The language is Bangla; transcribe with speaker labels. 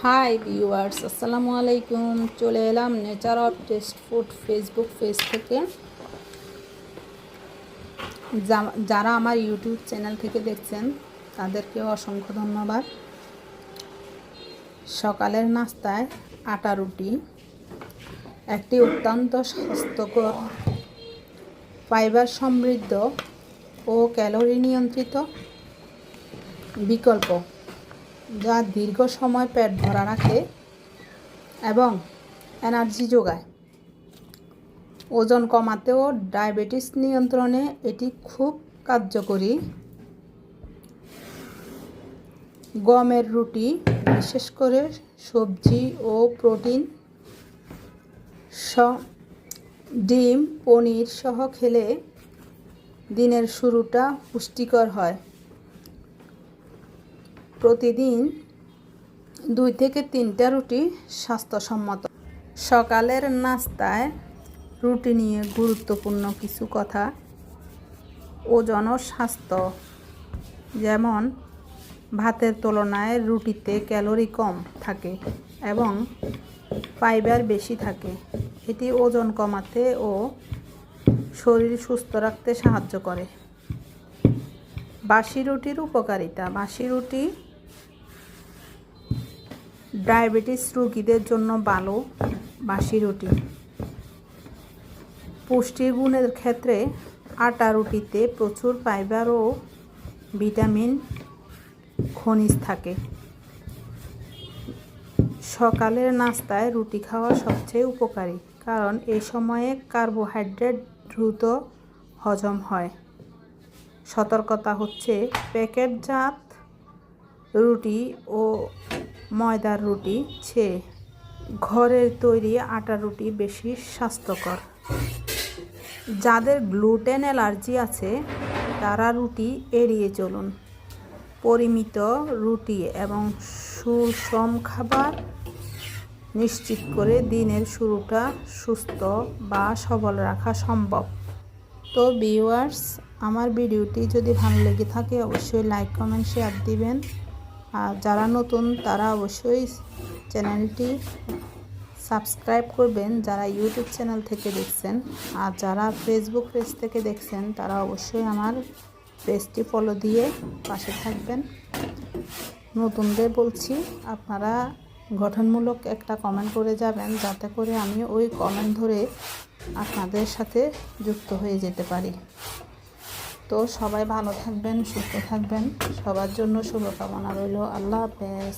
Speaker 1: হাই ভিউয়ার্স, আসসালামু আলাইকুম। চলে এলাম nature of test food Facebook page থেকে। যারা আমার ইউটিউব চ্যানেল থেকে দেখছেন তাদেরকেও অসংখ্য ধন্যবাদ। সকালের নাস্তায় আটা রুটি একটি অত্যন্ত স্বাস্থ্যকর, ফাইবার সমৃদ্ধ ও ক্যালোরি নিয়ন্ত্রিত বিকল্প, যা দীর্ঘ সময় পেট ভরা রাখে এবং এনার্জি যোগায়। ওজন কমাতে ও ডায়াবেটিস নিয়ন্ত্রণে এটি খুব কার্যকরী। গমের রুটি, বিশেষ করে সবজি ও প্রোটিন, ডিম, পনির সহ খেলে দিনের শুরুটা পুষ্টিকর হয়। প্রতিদিন 2 থেকে 3টা রুটি স্বাস্থ্যসম্মত। সকালের নাস্তায় রুটি নিয়ে গুরুত্বপূর্ণ কিছু কথা। ওজন ও স্বাস্থ্য, যেমন ভাতের তুলনায় রুটিতে ক্যালোরি কম থাকে এবং ফাইবার বেশি থাকে। এটি ওজন কমাতে ও শরীর সুস্থ রাখতে সাহায্য করে। বাসি রুটির উপকারিতা। বাসি রুটি ডায়াবেটিস রোগীদের জন্য ভালো। বাসি রুটি পুষ্টির গুণের ক্ষেত্রে আটা রুটিতে প্রচুর ফাইবার ও ভিটামিন, খনিজ থাকে। সকালের নাস্তায় রুটি খাওয়া সবচেয়ে উপকারী, কারণ এই সময়ে কার্বোহাইড্রেট দ্রুত হজম হয়। সতর্কতা হচ্ছে, প্যাকেটজাত রুটি ও ময়দার রুটি চেয়ে ঘরের তৈরি আটার রুটি বেশি স্বাস্থ্যকর। যাদের গ্লুটেন অ্যালার্জি আছে তারা রুটি এড়িয়ে চলুন। পরিমিত রুটি এবং সুষম খাবার নিশ্চিত করে দিনের শুরুটা সুস্থ বা সবল রাখা সম্ভব। তো ভিউয়ার্স, আমার ভিডিওটি যদি ভালো লেগে থাকে অবশ্যই লাইক, কমেন্ট, শেয়ার দিবেন। আর যারা নতুন তারা অবশ্যই চ্যানেলটি সাবস্ক্রাইব করবেন, যারা ইউটিউব চ্যানেল থেকে দেখছেন। আর যারা ফেসবুক পেজ থেকে দেখছেন তারা অবশ্যই আমার পেজটি ফলো দিয়ে পাশে থাকবেন। নতুনদের বলছি, আপনারা গঠনমূলক একটা কমেন্ট করে যাবেন, যাতে করে আমি ওই কমেন্ট ধরে আপনাদের সাথে যুক্ত হয়ে যেতে পারি। তো সবাই ভালো থাকবেন, সুস্থ থাকবেন। সবার জন্য শুভকামনা রইল। আল্লাহ হাফেজ।